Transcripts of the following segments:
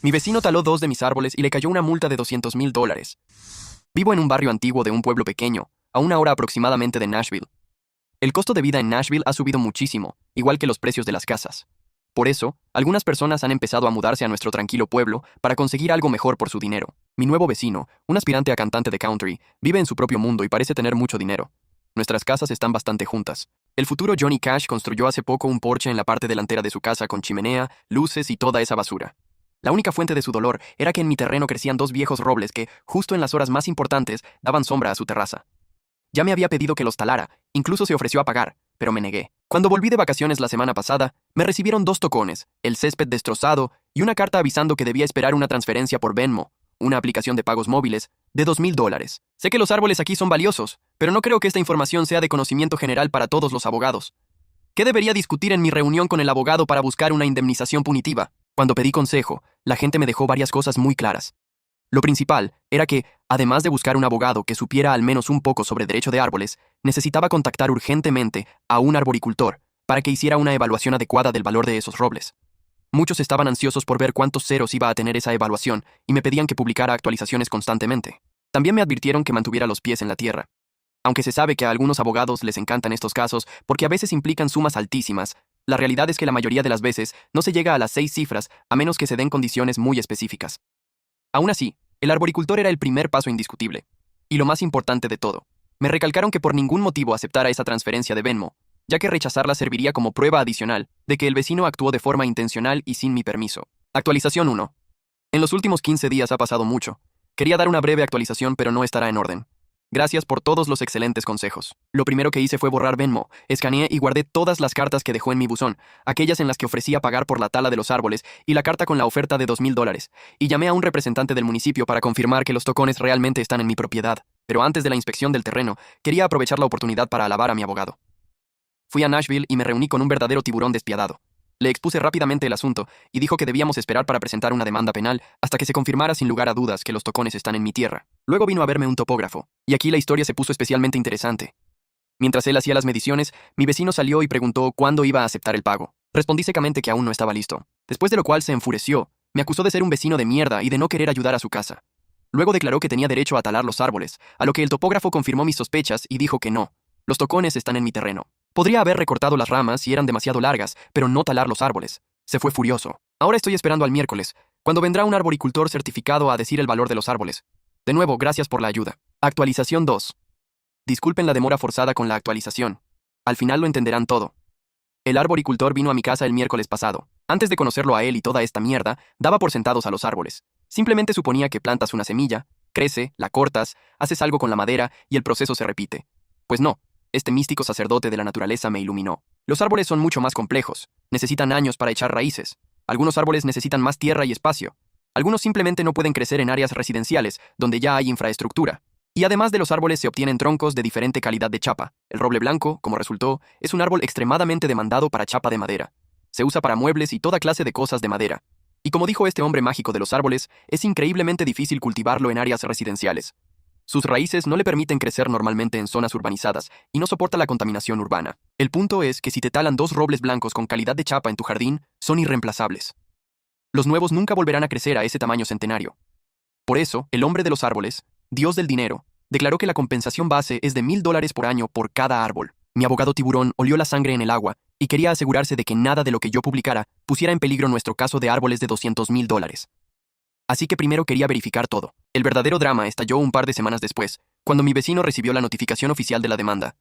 Mi vecino taló dos de mis árboles y le cayó una multa de $200,000. Vivo en un barrio antiguo de un pueblo pequeño, a una hora aproximadamente de Nashville. El costo de vida en Nashville ha subido muchísimo, igual que los precios de las casas. Por eso, algunas personas han empezado a mudarse a nuestro tranquilo pueblo para conseguir algo mejor por su dinero. Mi nuevo vecino, un aspirante a cantante de country, vive en su propio mundo y parece tener mucho dinero. Nuestras casas están bastante juntas. El futuro Johnny Cash construyó hace poco un porche en la parte delantera de su casa con chimenea, luces y toda esa basura. La única fuente de su dolor era que en mi terreno crecían dos viejos robles que, justo en las horas más importantes, daban sombra a su terraza. Ya me había pedido que los talara, incluso se ofreció a pagar, pero me negué. Cuando volví de vacaciones la semana pasada, me recibieron dos tocones, el césped destrozado y una carta avisando que debía esperar una transferencia por Venmo, una aplicación de pagos móviles, de $2,000. Sé que los árboles aquí son valiosos, pero no creo que esta información sea de conocimiento general para todos los abogados. ¿Qué debería discutir en mi reunión con el abogado para buscar una indemnización punitiva? Cuando pedí consejo, la gente me dejó varias cosas muy claras. Lo principal era que, además de buscar un abogado que supiera al menos un poco sobre derecho de árboles, necesitaba contactar urgentemente a un arboricultor para que hiciera una evaluación adecuada del valor de esos robles. Muchos estaban ansiosos por ver cuántos ceros iba a tener esa evaluación y me pedían que publicara actualizaciones constantemente. También me advirtieron que mantuviera los pies en la tierra. Aunque se sabe que a algunos abogados les encantan estos casos porque a veces implican sumas altísimas, la realidad es que la mayoría de las veces no se llega a las 6 cifras a menos que se den condiciones muy específicas. Aún así, el arboricultor era el primer paso indiscutible. Y lo más importante de todo, me recalcaron que por ningún motivo aceptara esa transferencia de Venmo, ya que rechazarla serviría como prueba adicional de que el vecino actuó de forma intencional y sin mi permiso. Actualización 1. En los últimos 15 días ha pasado mucho. Quería dar una breve actualización, pero no estará en orden. Gracias por todos los excelentes consejos. Lo primero que hice fue borrar Venmo, escaneé y guardé todas las cartas que dejó en mi buzón, aquellas en las que ofrecía pagar por la tala de los árboles y la carta con la oferta de $2,000, y llamé a un representante del municipio para confirmar que los tocones realmente están en mi propiedad, pero antes de la inspección del terreno, quería aprovechar la oportunidad para alabar a mi abogado. Fui a Nashville y me reuní con un verdadero tiburón despiadado. Le expuse rápidamente el asunto y dijo que debíamos esperar para presentar una demanda penal hasta que se confirmara sin lugar a dudas que los tocones están en mi tierra. Luego vino a verme un topógrafo, y aquí la historia se puso especialmente interesante. Mientras él hacía las mediciones, mi vecino salió y preguntó cuándo iba a aceptar el pago. Respondí secamente que aún no estaba listo, después de lo cual se enfureció, me acusó de ser un vecino de mierda y de no querer ayudar a su casa. Luego declaró que tenía derecho a talar los árboles, a lo que el topógrafo confirmó mis sospechas y dijo que no. Los tocones están en mi terreno. Podría haber recortado las ramas si eran demasiado largas, pero no talar los árboles. Se fue furioso. Ahora estoy esperando al miércoles, cuando vendrá un arboricultor certificado a decir el valor de los árboles. De nuevo, gracias por la ayuda. Actualización 2. Disculpen la demora forzada con la actualización. Al final lo entenderán todo. El arboricultor vino a mi casa el miércoles pasado. Antes de conocerlo a él y toda esta mierda, daba por sentados a los árboles. Simplemente suponía que plantas una semilla, crece, la cortas, haces algo con la madera y el proceso se repite. Pues no. Este místico sacerdote de la naturaleza me iluminó. Los árboles son mucho más complejos. Necesitan años para echar raíces. Algunos árboles necesitan más tierra y espacio. Algunos simplemente no pueden crecer en áreas residenciales, donde ya hay infraestructura. Y además de los árboles se obtienen troncos de diferente calidad de chapa. El roble blanco, como resultó, es un árbol extremadamente demandado para chapa de madera. Se usa para muebles y toda clase de cosas de madera. Y como dijo este hombre mágico de los árboles, es increíblemente difícil cultivarlo en áreas residenciales. Sus raíces no le permiten crecer normalmente en zonas urbanizadas y no soporta la contaminación urbana. El punto es que si te talan dos robles blancos con calidad de chapa en tu jardín, son irreemplazables. Los nuevos nunca volverán a crecer a ese tamaño centenario. Por eso, el hombre de los árboles, Dios del dinero, declaró que la compensación base es de $1,000 por año por cada árbol. Mi abogado tiburón olió la sangre en el agua y quería asegurarse de que nada de lo que yo publicara pusiera en peligro nuestro caso de árboles de $200,000. Así que primero quería verificar todo. El verdadero drama estalló un par de semanas después, cuando mi vecino recibió la notificación oficial de la demanda.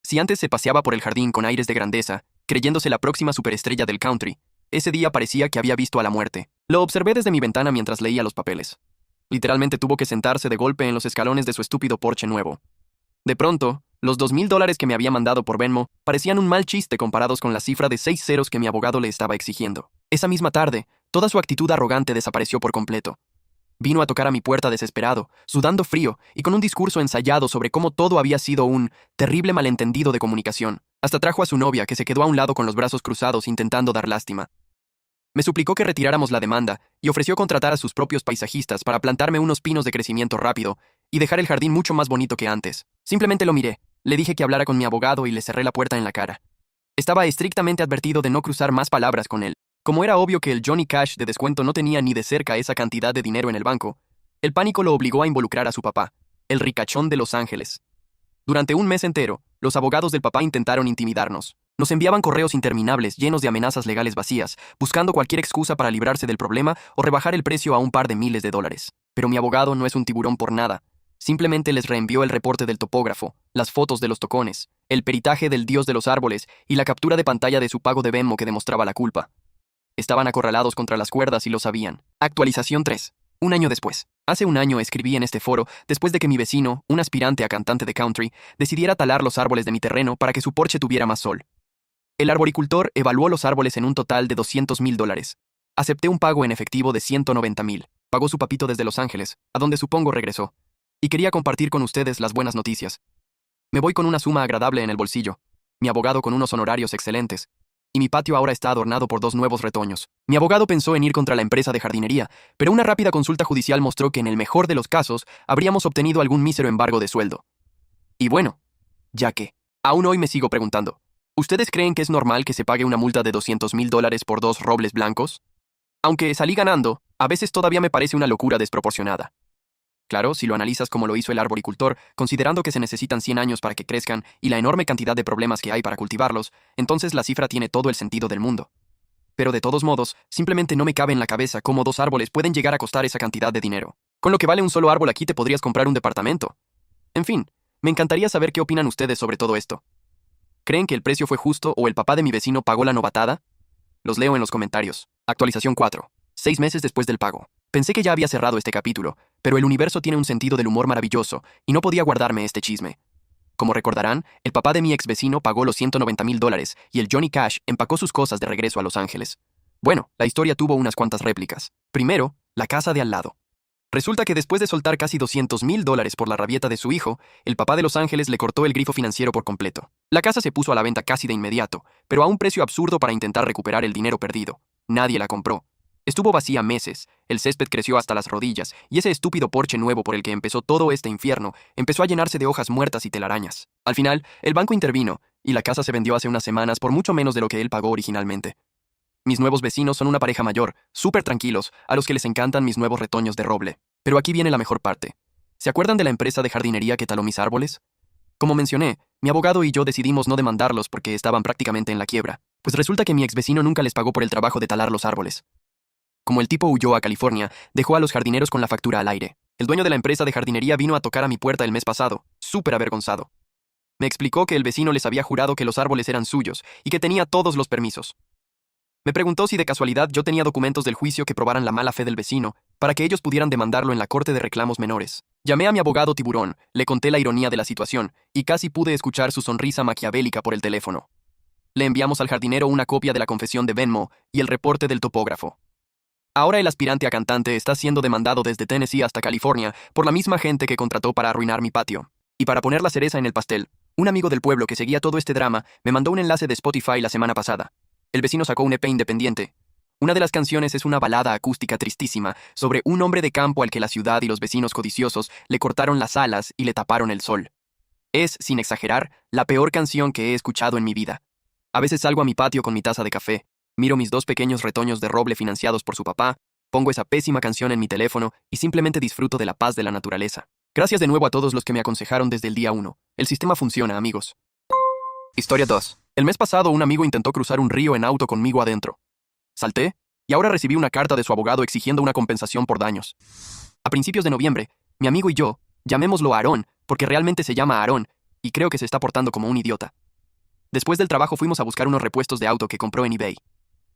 Si antes se paseaba por el jardín con aires de grandeza, creyéndose la próxima superestrella del country, ese día parecía que había visto a la muerte. Lo observé desde mi ventana mientras leía los papeles. Literalmente tuvo que sentarse de golpe en los escalones de su estúpido porche nuevo. De pronto, los $2,000 que me había mandado por Venmo parecían un mal chiste comparados con la cifra de 6 ceros que mi abogado le estaba exigiendo. Esa misma tarde, toda su actitud arrogante desapareció por completo. Vino a tocar a mi puerta desesperado, sudando frío y con un discurso ensayado sobre cómo todo había sido un terrible malentendido de comunicación. Hasta trajo a su novia, que se quedó a un lado con los brazos cruzados intentando dar lástima. Me suplicó que retiráramos la demanda y ofreció contratar a sus propios paisajistas para plantarme unos pinos de crecimiento rápido y dejar el jardín mucho más bonito que antes. Simplemente lo miré, le dije que hablara con mi abogado y le cerré la puerta en la cara. Estaba estrictamente advertido de no cruzar más palabras con él. Como era obvio que el Johnny Cash de descuento no tenía ni de cerca esa cantidad de dinero en el banco, el pánico lo obligó a involucrar a su papá, el ricachón de Los Ángeles. Durante un mes entero, los abogados del papá intentaron intimidarnos. Nos enviaban correos interminables llenos de amenazas legales vacías, buscando cualquier excusa para librarse del problema o rebajar el precio a un par de miles de dólares. Pero mi abogado no es un tiburón por nada. Simplemente les reenvió el reporte del topógrafo, las fotos de los tocones, el peritaje del dios de los árboles y la captura de pantalla de su pago de Venmo que demostraba la culpa. Estaban acorralados contra las cuerdas y lo sabían. Actualización 3. Un año después. Hace un año escribí en este foro después de que mi vecino, un aspirante a cantante de country, decidiera talar los árboles de mi terreno para que su porche tuviera más sol. El arboricultor evaluó los árboles en un total de $200,000. Acepté un pago en efectivo de $190,000. Pagó su papito desde Los Ángeles, a donde supongo regresó. Y quería compartir con ustedes las buenas noticias. Me voy con una suma agradable en el bolsillo, mi abogado con unos honorarios excelentes, y mi patio ahora está adornado por 2 nuevos retoños. Mi abogado pensó en ir contra la empresa de jardinería, pero una rápida consulta judicial mostró que en el mejor de los casos habríamos obtenido algún mísero embargo de sueldo. Y bueno, ya que, aún hoy me sigo preguntando, ¿ustedes creen que es normal que se pague una multa de $200,000 por 2 robles blancos? Aunque salí ganando, a veces todavía me parece una locura desproporcionada. Claro, si lo analizas como lo hizo el arboricultor, considerando que se necesitan 100 años para que crezcan y la enorme cantidad de problemas que hay para cultivarlos, entonces la cifra tiene todo el sentido del mundo. Pero de todos modos, simplemente no me cabe en la cabeza cómo 2 árboles pueden llegar a costar esa cantidad de dinero. Con lo que vale un solo árbol aquí te podrías comprar un departamento. En fin, me encantaría saber qué opinan ustedes sobre todo esto. ¿Creen que el precio fue justo o el papá de mi vecino pagó la novatada? Los leo en los comentarios. Actualización 4. 6 meses después del pago. Pensé que ya había cerrado este capítulo, pero el universo tiene un sentido del humor maravilloso y no podía guardarme este chisme. Como recordarán, el papá de mi ex vecino pagó los $190,000 y el Johnny Cash empacó sus cosas de regreso a Los Ángeles. Bueno, la historia tuvo unas cuantas réplicas. Primero, la casa de al lado. Resulta que después de soltar casi $200,000 por la rabieta de su hijo, el papá de Los Ángeles le cortó el grifo financiero por completo. La casa se puso a la venta casi de inmediato, pero a un precio absurdo para intentar recuperar el dinero perdido. Nadie la compró. Estuvo vacía meses, el césped creció hasta las rodillas, y ese estúpido porche nuevo por el que empezó todo este infierno empezó a llenarse de hojas muertas y telarañas. Al final, el banco intervino, y la casa se vendió hace unas semanas por mucho menos de lo que él pagó originalmente. Mis nuevos vecinos son una pareja mayor, súper tranquilos, a los que les encantan mis nuevos retoños de roble. Pero aquí viene la mejor parte. ¿Se acuerdan de la empresa de jardinería que taló mis árboles? Como mencioné, mi abogado y yo decidimos no demandarlos porque estaban prácticamente en la quiebra, pues resulta que mi ex vecino nunca les pagó por el trabajo de talar los árboles. Como el tipo huyó a California, dejó a los jardineros con la factura al aire. El dueño de la empresa de jardinería vino a tocar a mi puerta el mes pasado, súper avergonzado. Me explicó que el vecino les había jurado que los árboles eran suyos y que tenía todos los permisos. Me preguntó si de casualidad yo tenía documentos del juicio que probaran la mala fe del vecino, para que ellos pudieran demandarlo en la corte de reclamos menores. Llamé a mi abogado tiburón, le conté la ironía de la situación, y casi pude escuchar su sonrisa maquiavélica por el teléfono. Le enviamos al jardinero una copia de la confesión de Venmo y el reporte del topógrafo. Ahora el aspirante a cantante está siendo demandado desde Tennessee hasta California por la misma gente que contrató para arruinar mi patio. Y para poner la cereza en el pastel, un amigo del pueblo que seguía todo este drama me mandó un enlace de Spotify la semana pasada. El vecino sacó un EP independiente. Una de las canciones es una balada acústica tristísima sobre un hombre de campo al que la ciudad y los vecinos codiciosos le cortaron las alas y le taparon el sol. Es, sin exagerar, la peor canción que he escuchado en mi vida. A veces salgo a mi patio con mi taza de café, miro mis 2 pequeños retoños de roble financiados por su papá, pongo esa pésima canción en mi teléfono y simplemente disfruto de la paz de la naturaleza. Gracias de nuevo a todos los que me aconsejaron desde el día 1. El sistema funciona, amigos. Historia 2. El mes pasado un amigo intentó cruzar un río en auto conmigo adentro. Salté, y ahora recibí una carta de su abogado exigiendo una compensación por daños. A principios de noviembre, mi amigo y yo, llamémoslo Aarón, porque realmente se llama Aarón, y creo que se está portando como un idiota. Después del trabajo fuimos a buscar unos repuestos de auto que compró en eBay.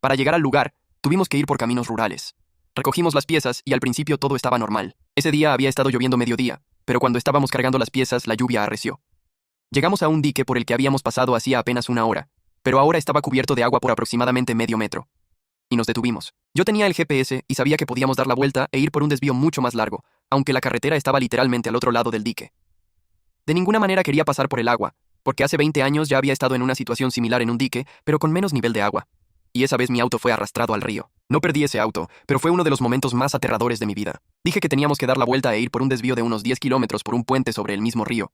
Para llegar al lugar, tuvimos que ir por caminos rurales. Recogimos las piezas y al principio todo estaba normal. Ese día había estado lloviendo mediodía, pero cuando estábamos cargando las piezas la lluvia arreció. Llegamos a un dique por el que habíamos pasado hacía apenas una hora, pero ahora estaba cubierto de agua por aproximadamente medio metro. Y nos detuvimos. Yo tenía el GPS y sabía que podíamos dar la vuelta e ir por un desvío mucho más largo, aunque la carretera estaba literalmente al otro lado del dique. De ninguna manera quería pasar por el agua, porque hace 20 años ya había estado en una situación similar en un dique, pero con menos nivel de agua. Y esa vez mi auto fue arrastrado al río. No perdí ese auto, pero fue uno de los momentos más aterradores de mi vida. Dije que teníamos que dar la vuelta e ir por un desvío de unos 10 kilómetros por un puente sobre el mismo río.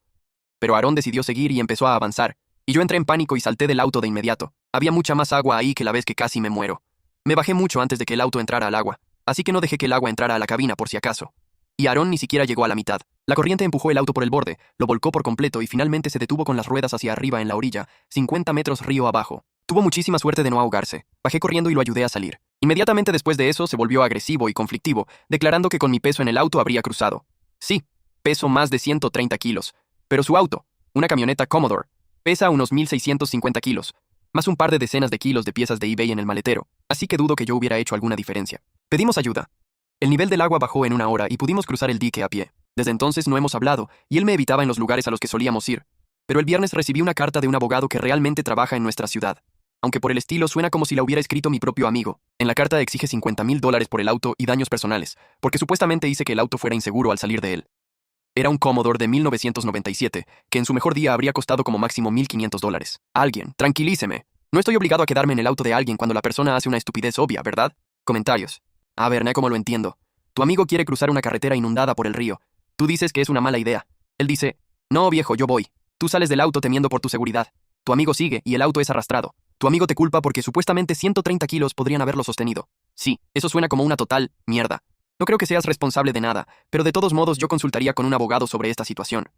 Pero Aarón decidió seguir y empezó a avanzar, y yo entré en pánico y salté del auto de inmediato. Había mucha más agua ahí que la vez que casi me muero. Me bajé mucho antes de que el auto entrara al agua, así que no dejé que el agua entrara a la cabina por si acaso. Y Aarón ni siquiera llegó a la mitad. La corriente empujó el auto por el borde, lo volcó por completo y finalmente se detuvo con las ruedas hacia arriba en la orilla, 50 metros río abajo. Tuvo muchísima suerte de no ahogarse. Bajé corriendo y lo ayudé a salir. Inmediatamente después de eso se volvió agresivo y conflictivo, declarando que con mi peso en el auto habría cruzado. Sí, peso más de 130 kilos. Pero su auto, una camioneta Commodore, pesa unos 1.650 kilos, más un par de decenas de kilos de piezas de eBay en el maletero, así que dudo que yo hubiera hecho alguna diferencia. Pedimos ayuda. El nivel del agua bajó en una hora y pudimos cruzar el dique a pie. Desde entonces no hemos hablado, y él me evitaba en los lugares a los que solíamos ir. Pero el viernes recibí una carta de un abogado que realmente trabaja en nuestra ciudad. Aunque por el estilo suena como si la hubiera escrito mi propio amigo. En la carta exige $50,000 por el auto y daños personales, porque supuestamente hice que el auto fuera inseguro al salir de él. Era un Commodore de 1997, que en su mejor día habría costado como máximo $1,500. Alguien, tranquilíceme. No estoy obligado a quedarme en el auto de alguien cuando la persona hace una estupidez obvia, ¿verdad? Comentarios. A ver, ¿cómo lo entiendo? Tu amigo quiere cruzar una carretera inundada por el río. Tú dices que es una mala idea. Él dice, no, viejo, yo voy. Tú sales del auto temiendo por tu seguridad. Tu amigo sigue y el auto es arrastrado. Tu amigo te culpa porque supuestamente 130 kilos podrían haberlo sostenido. Sí, eso suena como una total mierda. No creo que seas responsable de nada, pero de todos modos yo consultaría con un abogado sobre esta situación.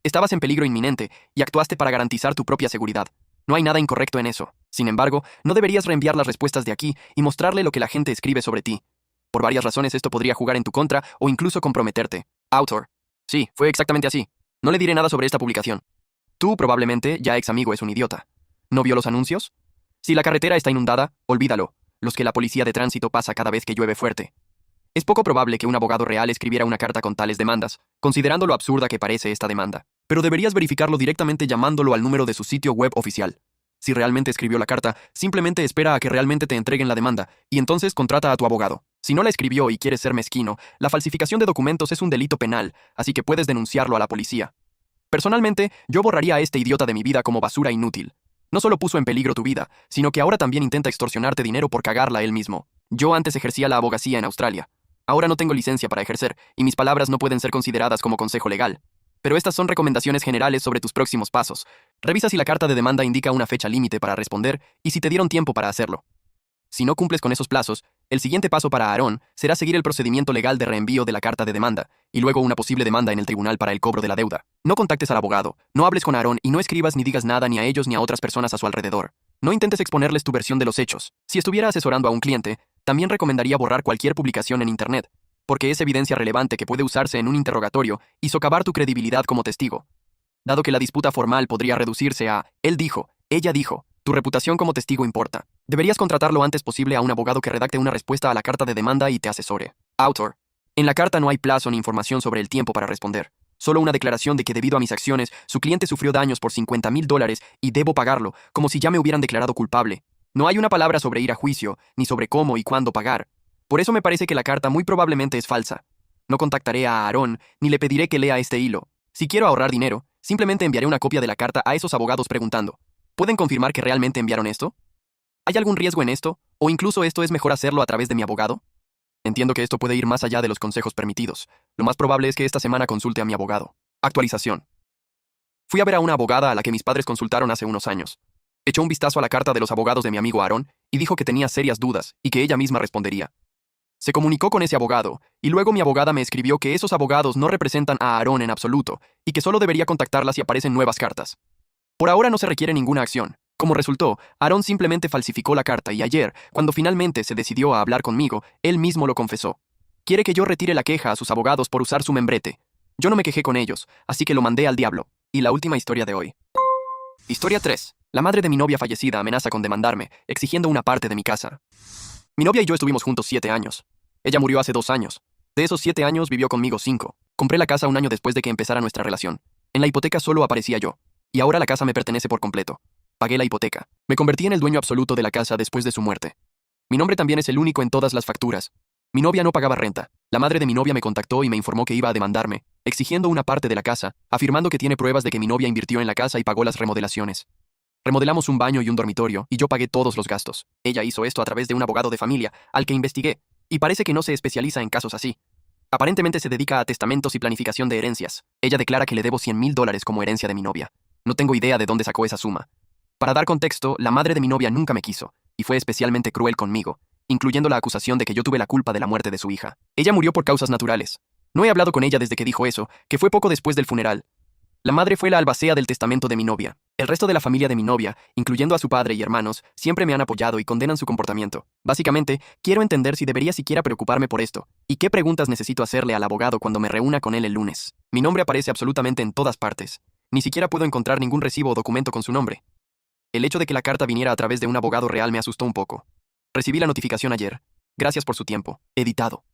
Estabas en peligro inminente y actuaste para garantizar tu propia seguridad. No hay nada incorrecto en eso. Sin embargo, no deberías reenviar las respuestas de aquí y mostrarle lo que la gente escribe sobre ti. Por varias razones esto podría jugar en tu contra o incluso comprometerte. Autor. Sí, fue exactamente así. No le diré nada sobre esta publicación. Tú, probablemente, ya ex amigo es un idiota. ¿No vio los anuncios? Si la carretera está inundada, olvídalo. Los que la policía de tránsito pasa cada vez que llueve fuerte. Es poco probable que un abogado real escribiera una carta con tales demandas, considerando lo absurda que parece esta demanda. Pero deberías verificarlo directamente llamándolo al número de su sitio web oficial. Si realmente escribió la carta, simplemente espera a que realmente te entreguen la demanda, y entonces contrata a tu abogado. Si no la escribió y quieres ser mezquino, la falsificación de documentos es un delito penal, así que puedes denunciarlo a la policía. Personalmente, yo borraría a este idiota de mi vida como basura inútil. No solo puso en peligro tu vida, sino que ahora también intenta extorsionarte dinero por cagarla él mismo. Yo antes ejercía la abogacía en Australia. Ahora no tengo licencia para ejercer, y mis palabras no pueden ser consideradas como consejo legal. Pero estas son recomendaciones generales sobre tus próximos pasos. Revisa si la carta de demanda indica una fecha límite para responder y si te dieron tiempo para hacerlo. Si no cumples con esos plazos, el siguiente paso para Aarón será seguir el procedimiento legal de reenvío de la carta de demanda, y luego una posible demanda en el tribunal para el cobro de la deuda. No contactes al abogado, no hables con Aarón y no escribas ni digas nada ni a ellos ni a otras personas a su alrededor. No intentes exponerles tu versión de los hechos. Si estuviera asesorando a un cliente, también recomendaría borrar cualquier publicación en Internet, porque es evidencia relevante que puede usarse en un interrogatorio y socavar tu credibilidad como testigo. Dado que la disputa formal podría reducirse a él dijo, ella dijo, tu reputación como testigo importa. Deberías contratar lo antes posible a un abogado que redacte una respuesta a la carta de demanda y te asesore. Autor. En la carta no hay plazo ni información sobre el tiempo para responder. Solo una declaración de que debido a mis acciones, su cliente sufrió daños por $50,000 y debo pagarlo, como si ya me hubieran declarado culpable. No hay una palabra sobre ir a juicio, ni sobre cómo y cuándo pagar. Por eso me parece que la carta muy probablemente es falsa. No contactaré a Aarón, ni le pediré que lea este hilo. Si quiero ahorrar dinero, simplemente enviaré una copia de la carta a esos abogados preguntando, ¿pueden confirmar que realmente enviaron esto? ¿Hay algún riesgo en esto? ¿O incluso esto es mejor hacerlo a través de mi abogado? Entiendo que esto puede ir más allá de los consejos permitidos. Lo más probable es que esta semana consulte a mi abogado. Actualización. Fui a ver a una abogada a la que mis padres consultaron hace unos años. Echó un vistazo a la carta de los abogados de mi amigo Aarón y dijo que tenía serias dudas y que ella misma respondería. Se comunicó con ese abogado, y luego mi abogada me escribió que esos abogados no representan a Aarón en absoluto, y que solo debería contactarla si aparecen nuevas cartas. Por ahora no se requiere ninguna acción. Como resultó, Aarón simplemente falsificó la carta y ayer, cuando finalmente se decidió a hablar conmigo, él mismo lo confesó. Quiere que yo retire la queja a sus abogados por usar su membrete. Yo no me quejé con ellos, así que lo mandé al diablo. Y la última historia de hoy. Historia 3. La madre de mi novia fallecida amenaza con demandarme, exigiendo una parte de mi casa. Mi novia y yo estuvimos juntos 7 años. Ella murió hace 2 años. De esos 7 años vivió conmigo 5. Compré la casa un año después de que empezara nuestra relación. En la hipoteca solo aparecía yo. Y ahora la casa me pertenece por completo. Pagué la hipoteca. Me convertí en el dueño absoluto de la casa después de su muerte. Mi nombre también es el único en todas las facturas. Mi novia no pagaba renta. La madre de mi novia me contactó y me informó que iba a demandarme, exigiendo una parte de la casa, afirmando que tiene pruebas de que mi novia invirtió en la casa y pagó las remodelaciones. Remodelamos un baño y un dormitorio, y yo pagué todos los gastos. Ella hizo esto a través de un abogado de familia, al que investigué, y parece que no se especializa en casos así. Aparentemente se dedica a testamentos y planificación de herencias. Ella declara que le debo $100,000 como herencia de mi novia. No tengo idea de dónde sacó esa suma. Para dar contexto, la madre de mi novia nunca me quiso, y fue especialmente cruel conmigo, incluyendo la acusación de que yo tuve la culpa de la muerte de su hija. Ella murió por causas naturales. No he hablado con ella desde que dijo eso, que fue poco después del funeral. La madre fue la albacea del testamento de mi novia. El resto de la familia de mi novia, incluyendo a su padre y hermanos, siempre me han apoyado y condenan su comportamiento. Básicamente, quiero entender si debería siquiera preocuparme por esto, y qué preguntas necesito hacerle al abogado cuando me reúna con él el lunes. Mi nombre aparece absolutamente en todas partes. Ni siquiera puedo encontrar ningún recibo o documento con su nombre. El hecho de que la carta viniera a través de un abogado real me asustó un poco. Recibí la notificación ayer. Gracias por su tiempo. Editado.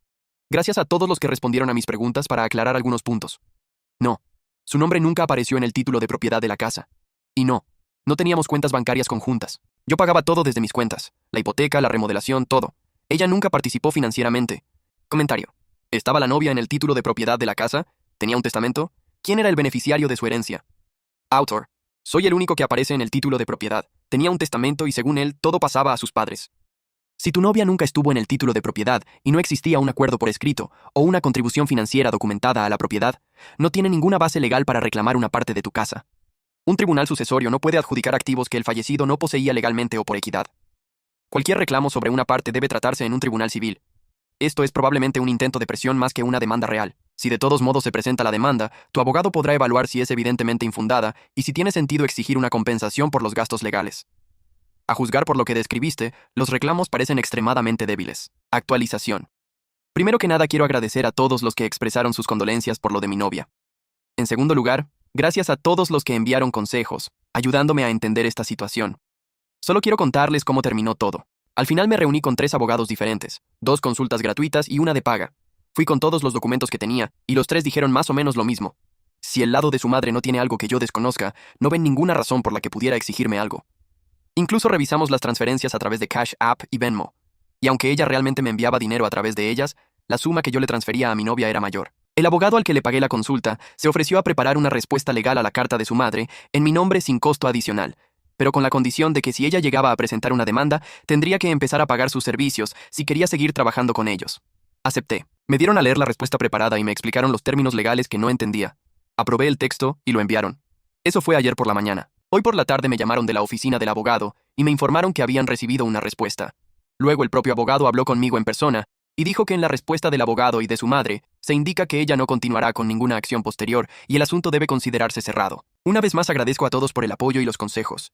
Gracias a todos los que respondieron a mis preguntas para aclarar algunos puntos. No. Su nombre nunca apareció en el título de propiedad de la casa. Y no teníamos cuentas bancarias conjuntas. Yo pagaba todo desde mis cuentas, la hipoteca, la remodelación, todo. Ella nunca participó financieramente. Comentario. ¿Estaba la novia en el título de propiedad de la casa? ¿Tenía un testamento? ¿Quién era el beneficiario de su herencia? Autor. Soy el único que aparece en el título de propiedad. Tenía un testamento y según él, todo pasaba a sus padres. Si tu novia nunca estuvo en el título de propiedad y no existía un acuerdo por escrito o una contribución financiera documentada a la propiedad, no tiene ninguna base legal para reclamar una parte de tu casa. Un tribunal sucesorio no puede adjudicar activos que el fallecido no poseía legalmente o por equidad. Cualquier reclamo sobre una parte debe tratarse en un tribunal civil. Esto es probablemente un intento de presión más que una demanda real. Si de todos modos se presenta la demanda, tu abogado podrá evaluar si es evidentemente infundada y si tiene sentido exigir una compensación por los gastos legales. A juzgar por lo que describiste, los reclamos parecen extremadamente débiles. Actualización. Primero que nada quiero agradecer a todos los que expresaron sus condolencias por lo de mi novia. En segundo lugar, gracias a todos los que enviaron consejos, ayudándome a entender esta situación. Solo quiero contarles cómo terminó todo. Al final me reuní con 3 abogados diferentes, 2 consultas gratuitas y una de paga. Fui con todos los documentos que tenía, y los 3 dijeron más o menos lo mismo. Si el lado de su madre no tiene algo que yo desconozca, no ven ninguna razón por la que pudiera exigirme algo. Incluso revisamos las transferencias a través de Cash App y Venmo. Y aunque ella realmente me enviaba dinero a través de ellas, la suma que yo le transfería a mi novia era mayor. El abogado al que le pagué la consulta se ofreció a preparar una respuesta legal a la carta de su madre en mi nombre sin costo adicional, pero con la condición de que si ella llegaba a presentar una demanda, tendría que empezar a pagar sus servicios si quería seguir trabajando con ellos. Acepté. Me dieron a leer la respuesta preparada y me explicaron los términos legales que no entendía. Aprobé el texto y lo enviaron. Eso fue ayer por la mañana. Hoy por la tarde me llamaron de la oficina del abogado y me informaron que habían recibido una respuesta. Luego el propio abogado habló conmigo en persona y dijo que en la respuesta del abogado y de su madre se indica que ella no continuará con ninguna acción posterior y el asunto debe considerarse cerrado. Una vez más agradezco a todos por el apoyo y los consejos.